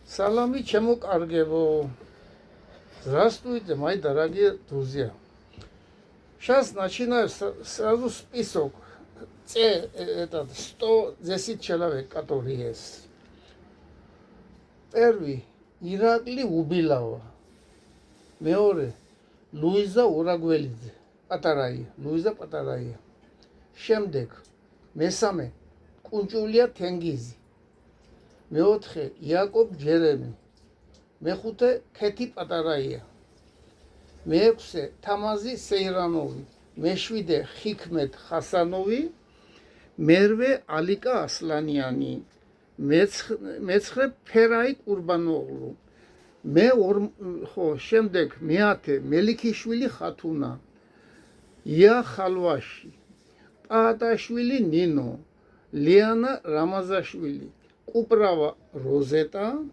Салами, чему каргево. Здравствуйте, мои дорогие друзья. Сейчас начинаю сразу список. Этот 110 человек, которые есть. Первый. Иракли Убилава. Меоре. Луиза Урагвелидзе. Патараи. Луиза Патараи. Шемдек. Месаме. Кунчулия Тенгизи. Меоთხე იაკობ ჯერემი. მეხუთე ქეთი პატარაია. მეექვსე თამაზი სეირანოვი. მეშვიდე ხიქმეთ ხასანოვი. მერვე ალიკა ასლანიანი. მეცხრე ფერაი ყურბანოღლუ. შემდეგ მეათე მელიქიშვილი ხათუნა. ია ხალვაში. პაატაშვილი ნინო. ლიანა რამაზაშვილი. კუპრავა როზეტა,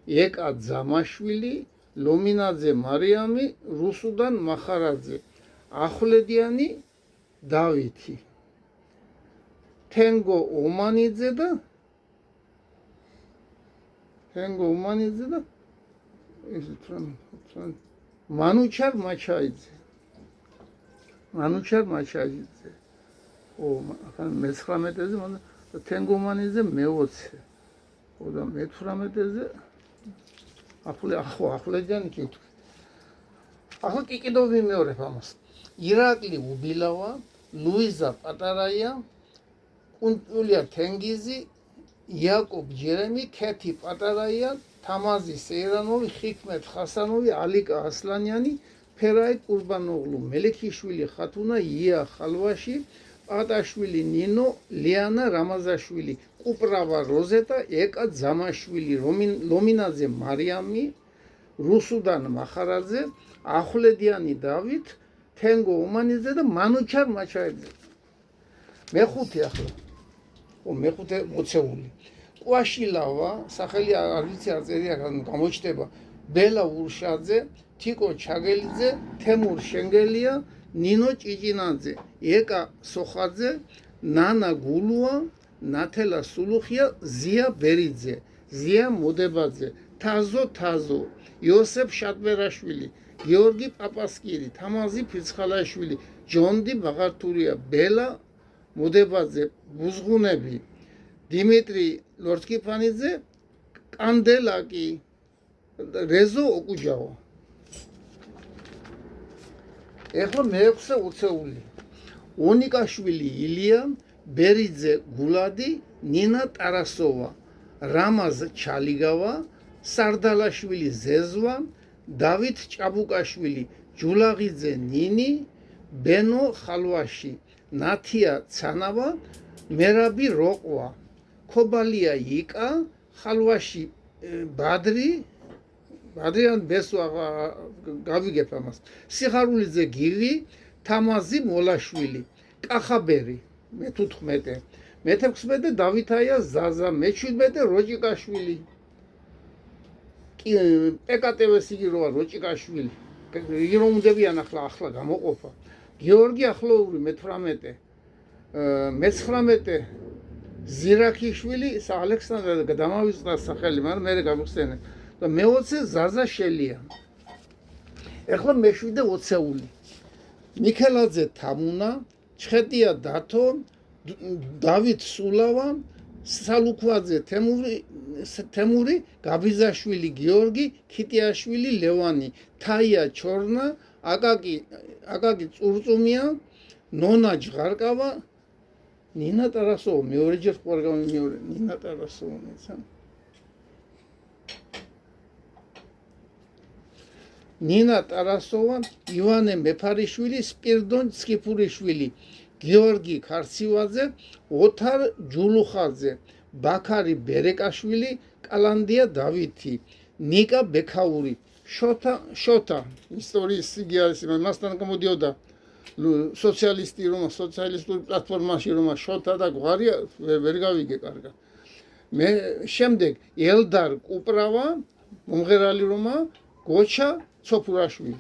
ეკა ძამაშვილი, ლომინაძე მარიამი, რუსუდან მახარაძე, ახვლედიანი დავითი, თენგო ომანიძე და მანუჩარ მაჩაიძე. მე-19-ზე თენგომანიძე მე-20 და მე-18-ზე ახვლედიანი კითხვი. ახლა კი კიდევ ვიმეორებ ამას. ირაკლი უბილავა, ლუიზა პატარაია, კუნტულია თენგიზი, იაკობ ჯერემი, ქეთი პატარაია, თამაზი სეირანოვი, ხიქმეთ ხასანოვი, ალიკა ასლანიანი, ფერაი ყურბანოღლუ, მელიქიშვილი ხათუნა, ია ხალვაში, პატაშვილი ნინო, ლიანა რამაზაშვილი, კუპრავა როზეტა, ეკა ძამაშვილი, ლომინაძე მარიამი, რუსუდან მახარაძე, ახვლედიანი დავით, თენგო ომანიძე და მანუჩარ მაჩაიძე. მეხუთე ახლა. მეხუთე მოცეული. კვაშილავა, სახელი არ ვიცი არ წერია, გამოჩნდება. ბელა ურშაძე, თიკო ჩაგელიძე, თემურ შენგელია, ნინო ჭიჭინაძე, ეკა სოხაძე, ნანა გულუა, ნათელა სულუხია, ზია ბერიძე, ზია მოდებაძე, თაზო, იოსებ შატბერაშვილი, გიორგი პაპასკირი, თამაზი ფიცხალაშვილი, ჯონდი ბაღართურია, ბელა მოდებაძე, ბუზღუნები, დიმიტრი ლორთკიფანიძე, კანდელაკი, რეზო ოკუჯავა. ეხლა მე-6 უცეული. ონიკაშვილი ილია, ბერიძე გულადი, ნინა ტარასოვა, რამაზ ჩალიგავა, სარდალაშვილი ზეზვა, დავით ჭაბუკაშვილი, ჯულაღიძე ნინი, ბენო ხალვაში, ნათია ცანავა, მერაბი როყვა, ქობალია იკა, ხალვაში ბადრიან ბესვა გავიგებ ამას. სიხარულიძე გივი, თამაზი მოლაშვილი, კახაბერი, მე-15, მე-16 დავითაია ზაზა, მე-17 როჭიკაშვილი. პეკატევეს იგი როა როჭიკაშვილი. იგი რომ უნდებიან ახლა გამოყოფა. გიორგი ახლოური მე-18, მე-19 ზირაქიშვილი, ალექსანდრე დამავიწყდა სახელი, მაგრამ მე გამიხსენე. და მე-20 ზაზა შელია. ეხლა მე-7 20-ეული. მიქელაძე თამუნა, ჩხეტია დათო, დავით სულავა, სალუქვაძე თემური, გაბიზაშვილი გიორგი, ქიტიაშვილი ლევანი, თაია ჩორნა, აკაკი წურწუმია, ნონა ჯღარკავა, ნინა ტარასოვა, მეორეჯერ ყურგავი მეორე, ნინა ტარასოვა მეცა. ნინა ტარასოვა, ივანე მეფარიშვილი, სპირდონ ცკიფურიშვილი, გიორგი ქარცივაძე, ოთარ ჯულუხაძე, ბაქარი ბერეკაშვილი, კალანდია დავითი, ნიკა ბექაური, შოთა ისტორიის იგი არის, მასთან გამოდიოდა სოციალისტური პლატფორმაში რომ შოთა და გვარია ვერ გავიგე კარგად. შემდეგ ელდარ კუპრავა, მომღერალი რომა, გოჩა ცოფურაშვილი.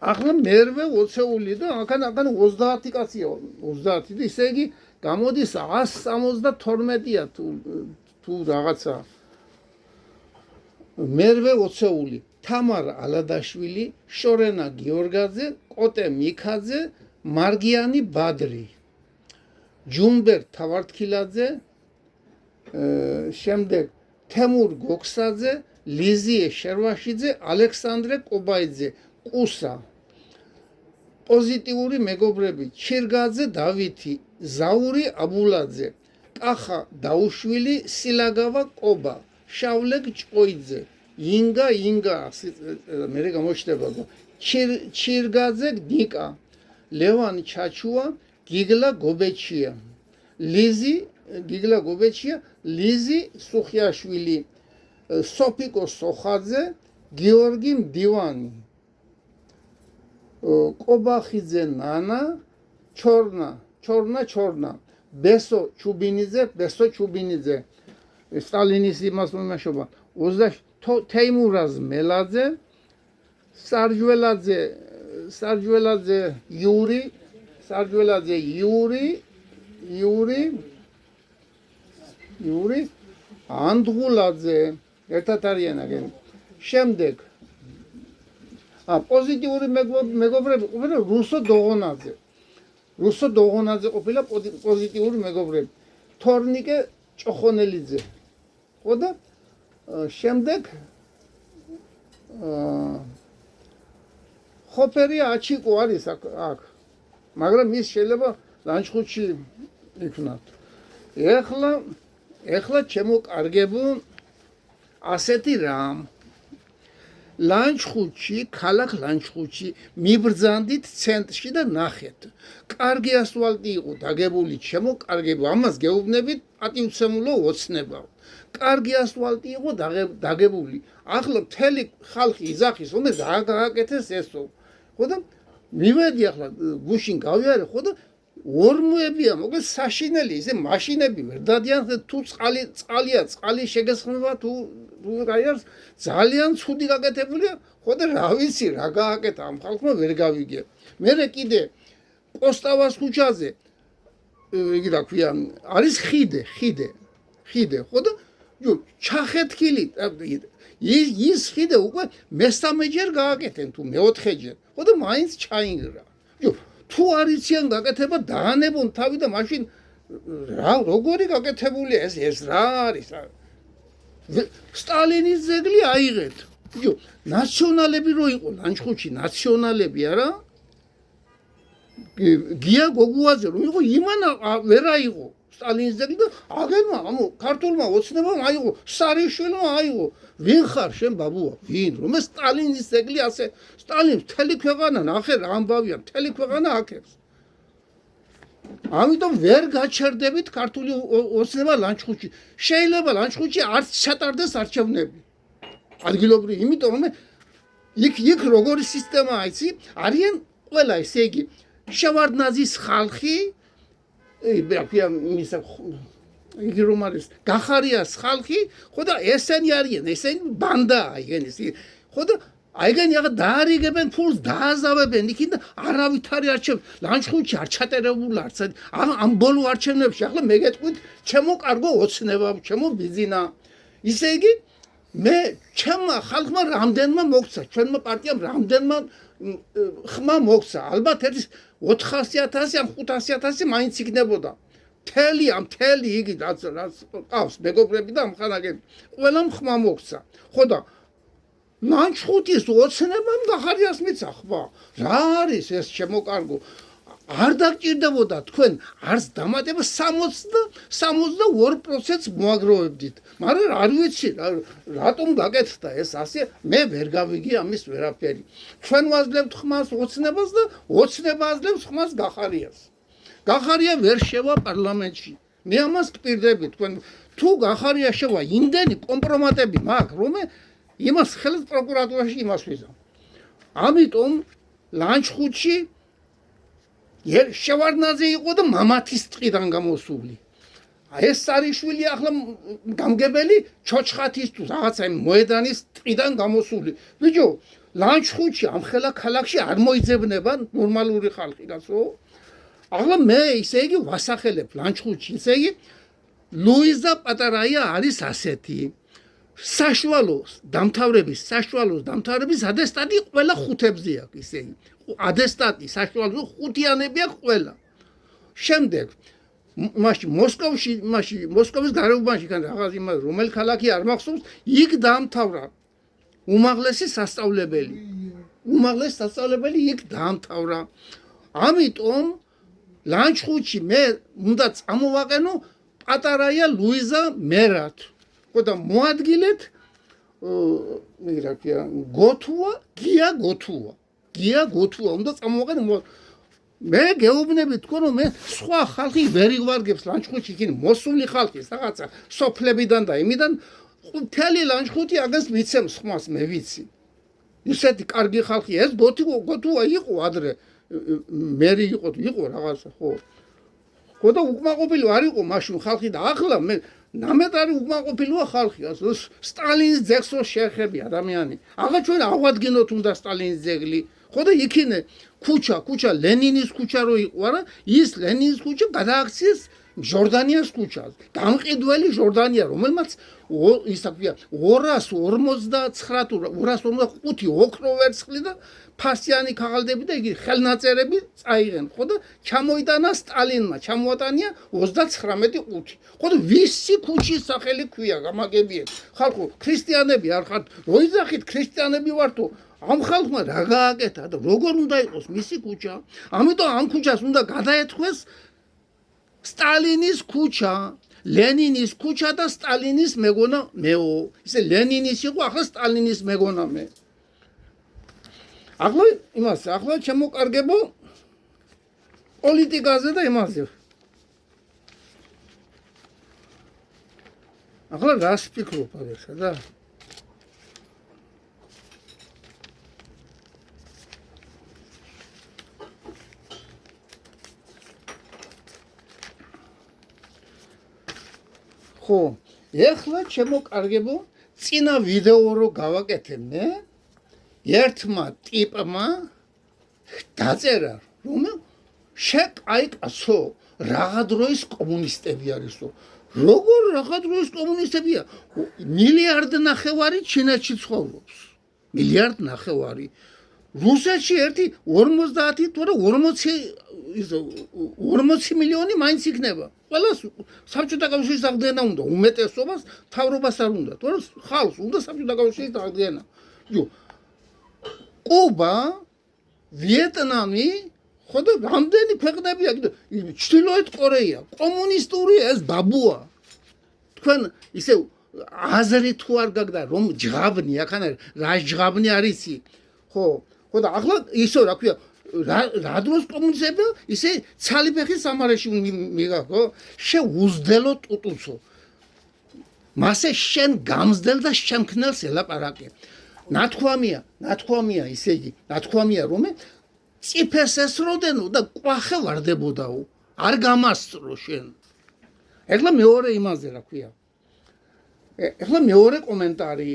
ახლა მერვე 20-ული და აქან 30 კაცია, 30 და ისე იგი გამოდის 172-ია თუ რაღაცა. მერვე ოცეული თამარ ალადაშვილი, შორენა გიორგაძე, კოტე მიქაძე, მარგიანი ბადრი, ჯუმბერ თავართქილაძე, შემდეგ თემურ გოქსაძე, ლიზიე შერვაშიძე, ალექსანდრე კობაიძე, ყუსა. პოზიტიური მეგობრები: ჩირგაძე დავითი, ზაური აბულაძე, კახა დაუშვილი, სილაგავა კობა, შავლეგ ჭყოიძე, ინგა მე გამოჩნდება ჩირგაძე ნიკა, ლევან ჩაჩუა, გიგლა გობეჩია, ლიზი სუხიაშვილი, სოფიკო სოხაძე, გიორგი მდივანი, კობახიძე ნანა, ჩორნა, ბესო ჩუბინიძე, სტალინის იმას მომაშობა, თეიმურაზ მელაძე, სარჯველაძე იური, ანდღულაძე, ერთად არიან აგენ. შემდეგ პოზიტიური მეგობრები ყოფილა რუსო დოღონაძე ყოფილა პოზიტიური მეგობრები. თორნიკე ჭოხონელიძე. ხო და შემდეგ ხოფერი აჩიკო არის აქ. მაგრამ ის შეიძლება ლანჩხუთში იქნათ. ეხლა ჩემოკარგებო ასეთი რამ. ქალაქ ლანჩხუთში მიბრძანდით ცენტრში და ნახეთ. კარგი ასფალტი იყო დაგებული, ჩემოკარგებო, ამას გეუბნებით პატივცემულო ოცნება. კარგი ასფალტი იყო დაგებული. ახლა მთელი ხალხი იძახის, რომ გააკეთეს ესო. ხო და მივედი ახლა გუშინ გავიარე, ხო და ორმოებია, მოკლედ საშინელი, ისე მაშინები ვერ დადიან, თუ წყალი შეგესხმება, თუ რაიარს ძალიან ცუდი გაკეთებულია, ხო და რა ვიცი, რა გააკეთა ამ ხალხმა ვერ გავიგე. მერე კიდე პოსტავას ქუჩაზე, იგი რა ქვია, არის ხიდე, ხო და ჩახეთქილი ის ხიდე უკვე მესამეჯერ გააკეთენ თუ მეოთხეჯერ, ხო და მაინც ჩაინგრა. თუ არ იციან გაკეთება, დაანებონ თავი და მაშინ როგორი გაკეთებულია ეს რა არის? სტალინის ძეგლი აიღეთ. ნაციონალები რო იყო ლანჩხუთში, ნაციონალები არა? გია გოგუაძე რო იყო, იმანა ვერ აიღო სტალინის ძეგლი და აგენმა, ქართულმა ოცნებამ აიღო, სარიშვილმა აიღო. ვინ ხარ შენ ბაბუა? ვინ? რომ სტალინის ძეგლი ასე სტალინს მთელი ქვეყანა ნახე რა ამბავია, მთელი ქვეყანა აქებს. ამიტომ ვერ გაჩერდებით ქართული ოცნება ლანჩხუთში. შეიძლება ლანჩხუთში არც ჩატარდეს არჩევნები. ადგილობრივი, იმიტომ რომ იქ როგორი სისტემაა იცი? არიან ყველა ესე იგი შევარდნაძის ხალხი, იგი რომ არის გახარიას ხალხი, ხო და ესენი არიან, ესენი ბანდაა ეგენი, ხო და აიგენი აღა დაარიგებენ ფულს, დააზავებენ იქით და არავით არ არჩევ. ლანჩხუთში არ ჩატარებულა არც ამ ბოლო არჩევნებში. ახლა მე გეტყვით, ჩემო კარგო ოცნება, ჩემო ბიზინა. ისე იგი მე ჩემმა ხალხმა რამდენმა მოგცა, ჩვენმა პარტიამ რამდენმა ხმა მოგცა. ალბათ ერთი 400.000 ან 500.000 მაინც იქნებოდა. მთელი იგი რაც ყავს მეგობრები და ამხანაგები. ყველამ ხმა მოგცა. ხო და ლანჩხუთის ოცნებამ გახარიას მიცა ხმა. რა არის ეს შემოკარგო? არ დაგჭირდებოდა თქვენ არც დამატება 62%-ს მოაგროვებდით. მაგრამ არ ვიცი რატომ გაკეთდა ეს ასე, მე ვერ გავიგე ამის ვერაფერი. ჩვენ ვაძლევთ ხმას ოცნებას და ოცნება აძლევს ხმას გახარიას. გახარია ვერ შევა პარლამენტში. მე ამას გპირდები თქვენ თუ გახარია შევა, იმდენი კომპრომატები მაქვს, რომ იმას ხელს პროკურატურაში იმას ვიზამ. ამიტომ ლანჩხუთში შევარდნაძე იყო და მამათის ტყიდან გამოსული. ეს სარიშვილი ახლა გამგებელი ჩოჩხათის თუ რაღაცა მოედანის ტყიდან გამოსული. ბიჭო, ლანჩხუთში ამ ხელა ქალაქში არ მოიძებნება ნორმალური ხალხი, გასო? ახლა მე ისე იგი ვასახელებ ლანჩხუთში, ისე იგი ლუიზა პატარაია არის ასეთი. საშუალოს დამთავრების ატესტატი ყველა ხუთებზე აქვს, ისე იგი. ატესტატი საშუალო ხუთიანები აქვს ყველა. შემდეგ მაშინ მოსკოვის გარეუბანში კან რაღაც იმას რომელი ქალაქი არ მახსოვს, იქ დაამთავრა უმაღლესი სასწავლებელი იქ დაამთავრა. ამიტომ ლანჩხუთში მე უნდა წამოვაყენო პატარაია ლუიზა მერად. და მოადგილეთ გია გოთუა უნდა წამოვაყენო. მე გეუბნები თქო რომ მე სხვა ხალხი ვერ ივარგებს ლანჩხუთში იქ მოსული ხალხი რაღაცა სოფლებიდან და იმიდან მთელი ლანჩხუთი აგას მიცემს ხმას მე ვიცი. ისეთი კარგი ხალხი ეს გოთუა იყო ადრე მერი იყო რაღაცა ხო და უკმაყოფილი არ იყო მაშინ ხალხი და ახლა მე ნამეტარი უკმაყოფილოა ხალხი სტალინის ძეგლს შეეხები ადამიანი აღა ჩვენ აღვადგინოთ უნდა სტალინის ძეგლი ხო და იქინე ქუჩა ლენინის ქუჩა რო იყო არა ის ლენინის ქუჩა გადააქციეს ჟორდანიას ქუჩას დამყიდველი ჟორდანია რომელმაც ისა ქვია 255 ოქრო ვერცხლი და ფასიანი ქაღალდები და იგი ხელნაწერები წაიღენ ხო და ჩამოიტანა სტალინმა ჩამოატანია 39 ხო და ვისი ქუჩის სახელი ქვია გამაგებიეთ ხალხო ქრისტიანები არ ხართ როიძახით ქრისტიანები ვართო ამ ხალხმა რა გააკეთა და როგორ უნდა იყოს მისი ქუჩა ამიტომ ამ ქუჩას უნდა გადაეთქვეს სტალინის ქუჩა ლენინის ქუჩა და სტალინის მეგონა მეო ისე ლენინის იყო ახლა სტალინის მეგონა მე ახლა შემოკარგებო პოლიტიკაზე და იმაზე ახლა რას ფიქრობ ახლა და ხო ეხლა შემოკარგებო წინა ვიდეო რო გავაკეთე მე ერთმა ტიპმა დაწერა რომ აი კაცო რაღა დროის კომუნისტები არისო როგორ რაღა დროის კომუნისტებია მილიარდ ნახევარი ჩინეთში ცხოვრობს მილიარდ ნახევარი რუსეთში ერთი 50 თუ 40 მილიონი მაინც იქნება ყველას საბჭოთა კავშირის აღდგენა უნდა უმეტესობას თავრობას არ უნდა თორე ხალხს უნდა საბჭოთა კავშირის აღდგენა კუბა ვიეტნამი ხო და რამდენი ქვეყნებია ჩრდილოეთ კორეა კომუნისტური ეს ბაბუა თქვენ ისე აზრი თუ არ გაგდა რომ ჯღაბნი ახან რა ჯღაბნი არის ხო და ახლა ისო რა ქვია რა დროს კომუნისტები ისე ცალიფეხი სამარეში მიგა ხო შეუძდელო ტუტუცო მასე შენ გამზდელ და შემქნელს ელაპარაკე ნათქვამია ისე იგი ნათქვამია რომ წიფეს ესროდენო და ყვახე ვარდებოდაო არ გამასწრო შენ ეხლა მეორე იმაზე რა ქვია ეხლა მეორე კომენტარი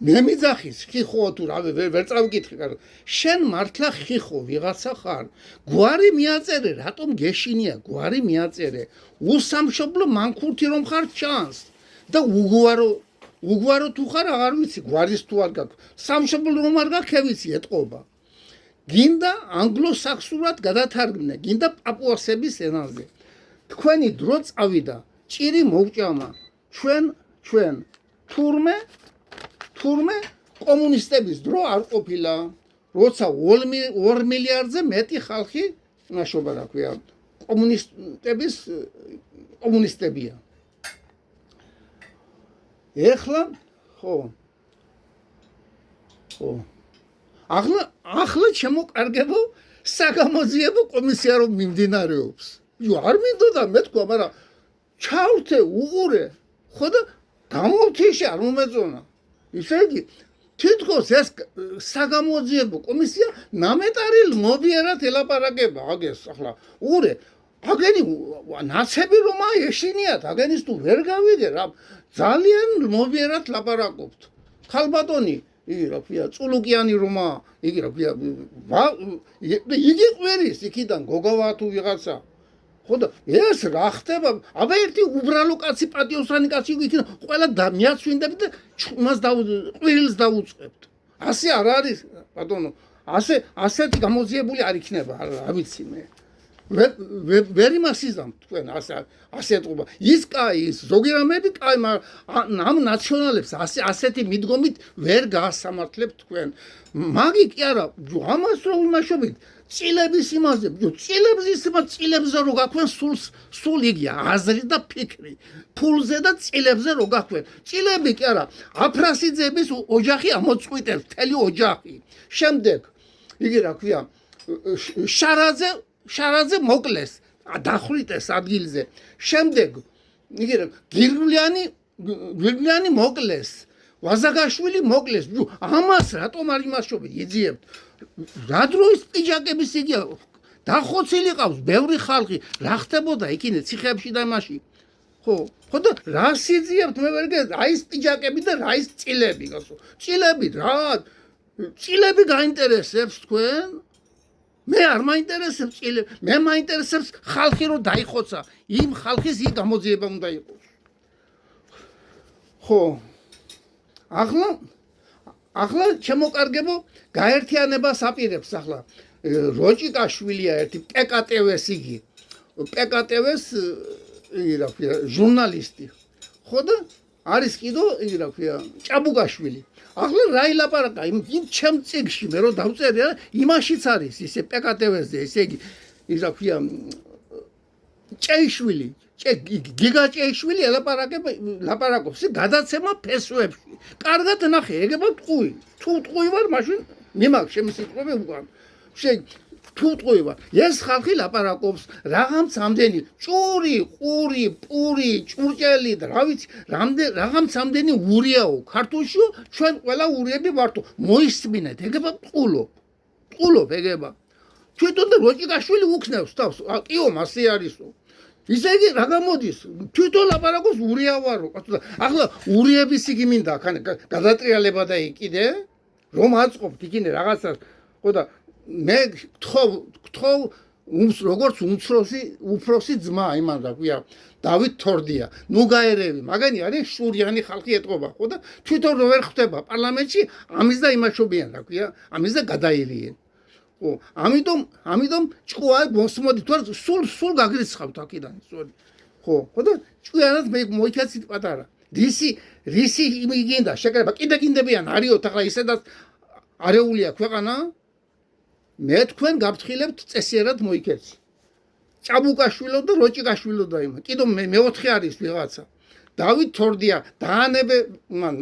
მე მიძახის ხიხო თუ რა ვერ წავიკითხე კარგად შენ მართლა ხიხო ვიღაცა ხარ გვარი მიაწერე რატომ გეშინია გვარი მიაწერე უსამშობლო მანქურთი რომ ხარ ჩანს და უგვარო თუ ხარ აღარ ვიცი გვარის თუ არ გაქვს სამშობლო რომ არ გაქვს ვიცი ეტყობა გინდა ანგლო-საქსურად გადათარგმნე გინდა პაპუასების ენაზე თქვენი დრო წავიდა ჭირი მოვჭამა ჩვენ თურმე კომუნისტების დრო არ ყოფილა როცა 2 მილიარდზე მეტი ხალხი ნაშობა რა ქვია კომუნისტებია ეხლა ხო ახლა შემოკარგებო საგამოძიებო კომისია რომ მიმდინარეობს არ მინდოდა მე თქვა მაგრამ ჩავრთე უყურე ხო და გამოვთიშე არ მომეწონა ისე იგი თითქოს ეს საგამოძიებო კომისია ნამეტარი მობიერად ელაპარაკება აგეს ახლა უყურე აგენი ნაცები რომ ეშინიათ აგენის თუ ვერ გავიგე რა ძალიან მობიერად ლაპარაკობთ ხალბატონი იგი რა ქვია წულუკიანი რომა იგი რა ქვია იგი ყვერის იქიდან გოგავა თუ ვიღაცა ხო და ეს რა ხდება? აბა ერთი უბრალო კაცი პატიოსანი კაცი იქნება, ყველა მიაცვინდები და იმას ყვილს დაუწყებთ. ასე არ არის, ბატონო. ასეთი გამოძიებული არ იქნება, რა ვიცი მე. ვერ იმასიზამ თქვენ ასე ეთყობა. ის კაი, ის ზოგი რამები კაი, მაგრამ ამ ნაციონალებს ასეთი მიდგომით ვერ გაასამართლებთ თქვენ. მაგი კი არა, ამას რო ვიმაშობით, წილების იმაზე, წილებზე რო გაქვენ სულ იგია, აზრი და ფიქრი. ფულზე და წილებზე რო გაქვენ. წილები კი არა, აფრასიძეების ოჯახი ამოწყვიტებს, მთელი ოჯახი. შემდეგ იგი რა ქვია, შარაძე მოკლეს, დახვრიტეს ადგილზე. შემდეგ იგი გირგვლიანი მოკლეს, ვაზაგაშვილი მოკლეს. ამას რატომ არ იმასშობთ, იძიებთ? რა დროის პიჯაკების იგია, დახოცილი ყავს ბევრი ხალხი, რა ხდებოდა იქინე ციხეებში და იმაში? ხო და რა სიძიებთ მე ვერ გე, რა ის პიჯაკები და რა ის წილები, გასო. წილები რა? წილები გაინტერესებს თქვენ? მე არ მაინტერესებს წილები, მე მაინტერესებს ხალხი რო დაიხოცა, იმ ხალხის იქ გამოძიება უნდა იყოს. ხო. ახლა შემოკარგებო გაერთიანებას აპირებს ახლა. როჭიკაშვილია ერთი პკტვ-ს იგი. პკტვ-ს იგი რა ქვია, ჟურნალისტი. ხო და არის კიდო იგი რა ქვია, ჭაბუკაშვილი. ახლა რა ილაპარაკა იმ ჩემ წიგში მე რო დავწერე, იმაშიც არის ისე პკტვ-ზე, ესე იგი ის რა ქვია, ჭეიშვილი, გიგა ჭეიშვილი ლაპარაკობს გადაცემა ფესვებში. კარგად ნახე, ეგება ტყუი. თუ ტყუი ვარ, მაშინ მიმაგ ჩემი სიტყვები უკან. თუ ტყუი ვარ, ეს ხალხი ლაპარაკობს რაღაც ამდენი ჭური, ყური, პური, ჭურჭელი და რა ვიცი, რაღაც ამდენი ურიაო ქართულშიო, ჩვენ ყველა ურიები ვართო. მოისმინეთ, ეგება ტყულობ ეგება. თვითონ და როჭიკაშვილი უქნევს თავს, კიო, მასე არისო. ისე იგი რა გამოდის? თვითონ ლაპარაკობს ურია ვარო. ახლა ურიების იგი მინდა, გადატრიალება და იქიდე, რომ აწყობთ იქინე რაღაცას. ხო და მე გთხოვ როგორც უფროსი ძმა, იმან რა ქვია, დავით თორდია. ნუ გაერევი, მაგანი არის შურიანი ხალხი ეტყობა, ხო და თვითონ რო ვერ ხვდება პარლამენტში, ამის და იმაშობიან, რა ქვია, ამის და გადაირიენ. ხო, ამიტომ ჭკუა მოსმოდით ვარ, სულ გაგრიცხავთ აქედან, სწორი. ხო და ჭკვიანად მე მოიქაცით პატარა. რისი იმიგინდა შეკრება, კიდებიან არიოთ ახლა ისედაც არეულია ქვეყანა. მე თქვენ გაფრთხილებთ წესიერად მოიქეცი. ჭაბუკაშვილო და როჭიკაშვილო და იმ. კიდო მეოთხე არის ვიღაცა. დავით თორდია დაანებე მან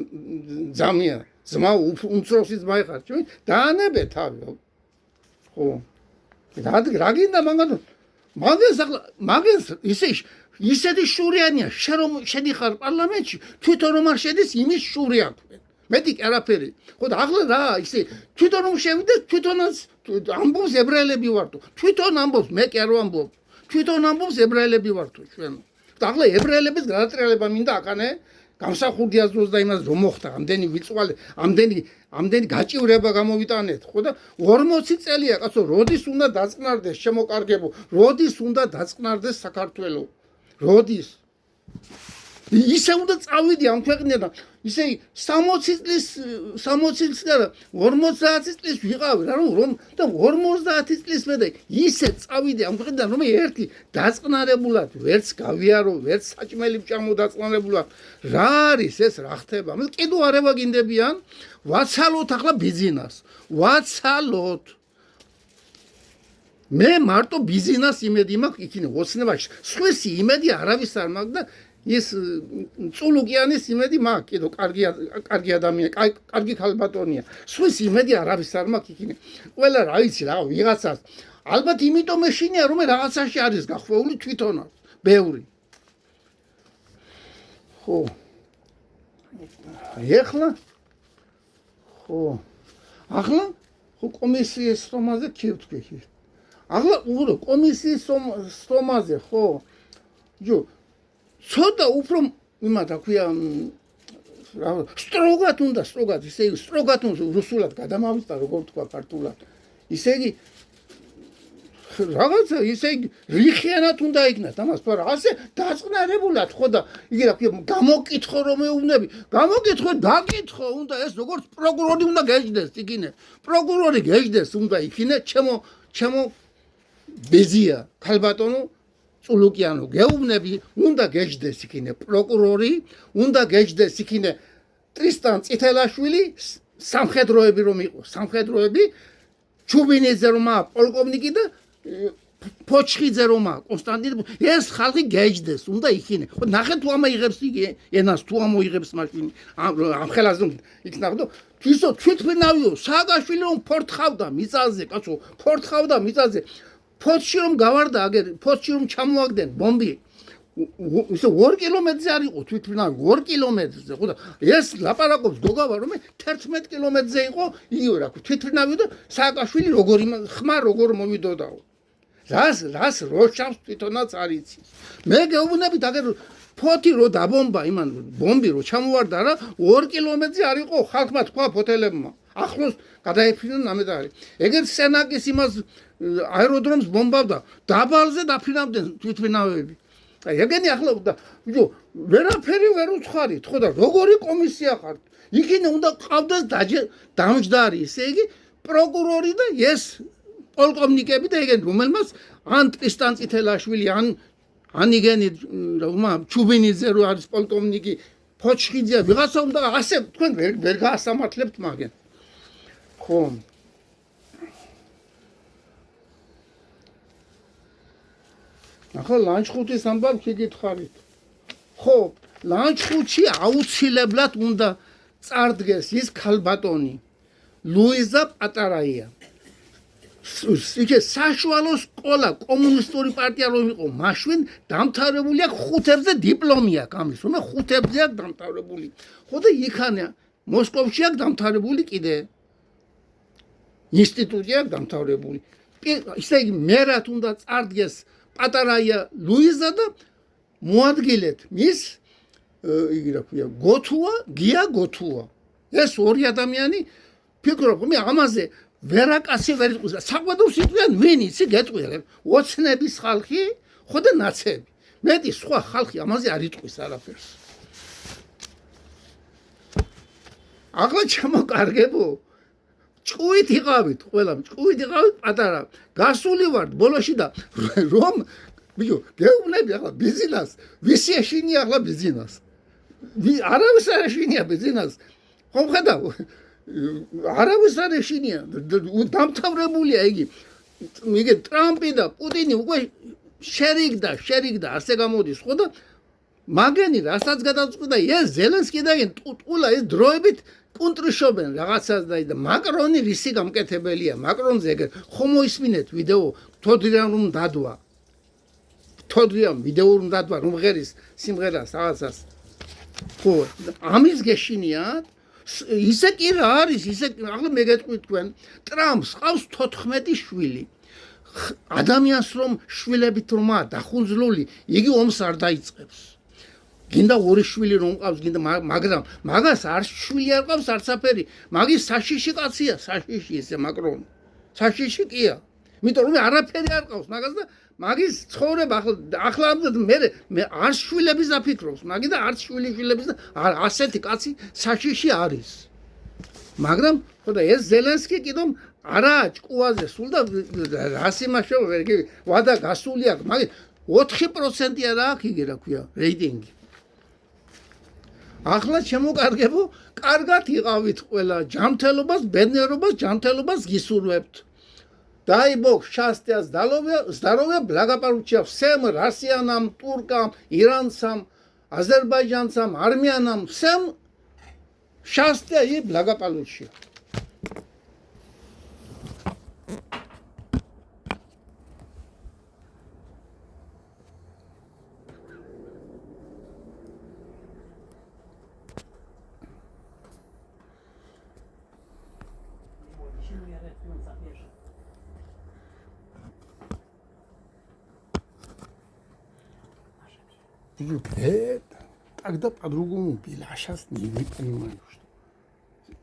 ძამია, ძმა უმცროსი ძმა ხარ, ჩვენ დაანებე თავი. ხო. რა გინდა მაგას ისეთი შურიანია, რომ შედიხარ პარლამენტში, თვითონ რომ არ შედის, იმის შურია თქვენ. მეტი კი არაფერი. ხო და ახლა რა, ისე თვითონ რომ შევიდეს, თვითონაც ამბობს ებრაელები ვართო. თვითონ ამბობს, მე კი არ ვამბობ. თვითონ ამბობს ებრაელები ვართო ჩვენ. და ახლა ებრაელების გადატრიალება მინდა აკანე, გამსახურდია ძროს და იმას რომ მოხდა, ამდენი ვიწვალე, ამდენი გაჭირება გამოვიტანეთ, ხო და 40 წელია, კაცო, როდის უნდა დაწყნარდეს შემოკარგებო, როდის უნდა დაწყნარდეს საქართველო? როდის? ისე უნდა წავიდი ამ ქვეყნიდან, ისე 60 წლის და 50 წლის ვიყავი რა, რომ და 50 წლის მერე ისე წავიდი ამ ქვეყნიდან, რომ ერთი დაწყნარებულად ვერც გავიარო, ვერც საჭმელი ვჭამო დაწყნარებულად. რა არის ეს, რა ხდება? მე კიდო არება გინდებიან, ვაცალოთ ახლა ბიზნეს. ვაცალოთ. მე მარტო ბიზნეს იმედი მაქვს იქინე ოცნებაში. სხვის იმედი არავის არ მაქვს და ის წულუკიანის იმედი მაქვს, კიდო კარგი ადამიანი, კარგი ქალბატონია. სხვის იმედი არავის არ მაქვს იქინე. ყველა რა ვიცი რა, ვიღაცას. ალბათ იმიტომ ეშინია, რომ რაღაცაში არის გახვეული თვითონაც, ბევრი. ხო. ახლა კომისიის სტომაზე კი ვთქვი. ახლა კომისიის სტომაზე, ხო. ცოტა უფრო იმათ აქვია სტროგად უნდა, ისე იგი სტროგად უნდა რუსულად გადამავიდა, როგორ თქვა ქართულად. ისე იგი რაღაცა ისე რიხიანად უნდა იქნათ ამას, მაგრამ ასე დაწყნარებულად ხო და იგი რა ქვია გამოკითხო რომ მეუბნები, გამოკითხო, დაკითხო, უნდა ეს როგორც პროკურორი უნდა გეждდეს იქინე. პროკურორი გეждდეს უნდა იქინე, ჩემო ბეზია, ქალბატონო წულუკიანო, გეუბნები, უნდა გეждდეს იქინე პროკურორი, უნდა გეждდეს იქინე ტრისტან წითელაშვილი, სამხედროები რომ იყო, სამხედროები ჩუბინიძე რომ აქვს პოლკოვნიკი და ფოჩხიძე რომ აქვს კონსტანტინე ეს ხალხი გეждდეს უნდა იქინე ხო ნახეთ თუ ამაიღებს იგი ენას თუ ამოიღებს მაშინ ამ ხელას რომ იქნახდო თვისო თვითფრინავიო სააკაშვილი რომ ფორთხავდა მიწაზე კაცო ფორთხავდა მიწაზე ფოჩში რომ გავარდა აგერ ფოჩში რომ ჩამოაგდნენ ბომბი ისე 2 კილომეტრზე არ იყო თვითფრინავი 2 კილომეტრზე ხო და ეს ლაპარაკობს გოგავა რომ 11 კილომეტრზე იყო იგივე რა თვითფრინავი და სააკაშვილი როგორ ხმა როგორ მოვიდოდაო რას როშავს თვითონაც არ იცის მე გეუბნებით აგერ ფოთი რო დაბომბა იმან ბომბი რო ჩამოვარდა რა 2 კილომეტრზე არ იყო ხალხმა თქვა ფოთელებმა ახლოს გადაეფრინენ ამედარი ეგერ სენაკის იმას აეროდრომს ბომბავდა დაბალზე დაფრინავდნენ თვითფრინავები ეგენი ახლა და ბიჭო ვერაფერი ვერ უცხარით ხო და როგორი კომისია ხართ იქინე უნდა ყავდეს დამჯდარი ესე იგი პროკურორი და ეს პოლკოვნიკები და ეგენ რომელმაც ან ტრისტან წითელაშვილი ან იგენი რა ჩუბინიძე რო არის პოლკოვნიკი ფოჩხიძე ვიღაცა უნდა ასე თქვენ ვერ გაასამართლებთ მაგენ ხო ახლა ლანჩხუთის ამბავს შეგითხარით. ხო, ლანჩხუთში აუცილებლად უნდა წარდგეს ის ქალბატონი ლუიზა პატარაია. ისე საშუალო სკოლა კომუნისტური პარტია რომ იყო მაშინ დამთავრებული აქვს 5-ზე დიპლომი აქვს ამის, რომ 5-ზე აქვს დამთავრებული. ხო და იქანა მოსკოვში აქვს დამთავრებული კიდე ინსტიტუტი აქვს დამთავრებული. ისე იგი მერად უნდა წარდგეს პატარაია ლუიზა და მოადგილეთ მის იგი რა ქვია გია გოთუა ეს ორი ადამიანი ფიქრობ მე ამაზე ვერაკასი ვერ იყვის საყვედურს იტყვიან ვინ იცი გეტყვია ოცნების ხალხი ხო და ნაცები მეტი სხვა ხალხი ამაზე არ იტყვის არაფერს ახლა ჩამოკარგებო ჭუით იყავით ყველამ ჭუით იყავით პატარა გასული ვართ ბოლოში და რომ ბიჭო გეუბნები ახლა ბიზნეს ვისი ეშინია ახლა ბიზნეს არავის არ ეშინია ბიზნეს ხომ ხედავ არავის არ ეშინია დამთავრებულია იგი ტრამპი და პუტინი უკვე შერიგდა ასე გამოდის ხო და მაგენი რასაც გადაწყვიტა ეს ზელენსკი და ტულა ეს დროებით კონტრიშობენ რაღაცას და მაკრონი რისი გამკეთებელია მაკრონზე ეგ ხომ მოისმინეთ ვიდეო თოდრიან რომ დადვა თოდრიან ვიდეო რომ დადვა რომ ღერის სიმღერას რაღაცას ხო ამის გეშინიათ ისე კი რა არის ისე ახლა მე გეტყვით თქვენ ტრამპს ყავს 14 შვილი ადამიანს რომ შვილებით რომაა დახუნძლული იგი ომს არ დაიწყებს გინდა 2 შვილი რომ ყავს გინდა მაგრამ მაგას არ შვილი არ ყავს არცაფერი მაგის საშიში კაცია საშიში ესე მაკრონი საშიში კია იმიტომ რომ არაფერი არ ყავს მაგას და მაგის ცხოვრება ახლა მე არ შვილების დაფიქრობს მაგი და არც შვილების და ასეთი კაცი საშიში არის მაგრამ ხო და ეს ზელენსკი კიდომ არა ჭკუაზე სულ და რას იმაშო ვერ კი ვადა გასული აქვს მაგ 4% არა აქვს იგი რა ქვია რეიტინგი ახლა შემოკარგებო კარგად იყავით ყველა ჯანმრთელობას ბედნიერობას ჯანმრთელობას გისურვებთ дай бог счастья здоровья благополучия всем россиянам туркам иранцам азербайджанцам армянам всем счастья и благополучия Тогда по-другому пили, а сейчас не понимаю, что.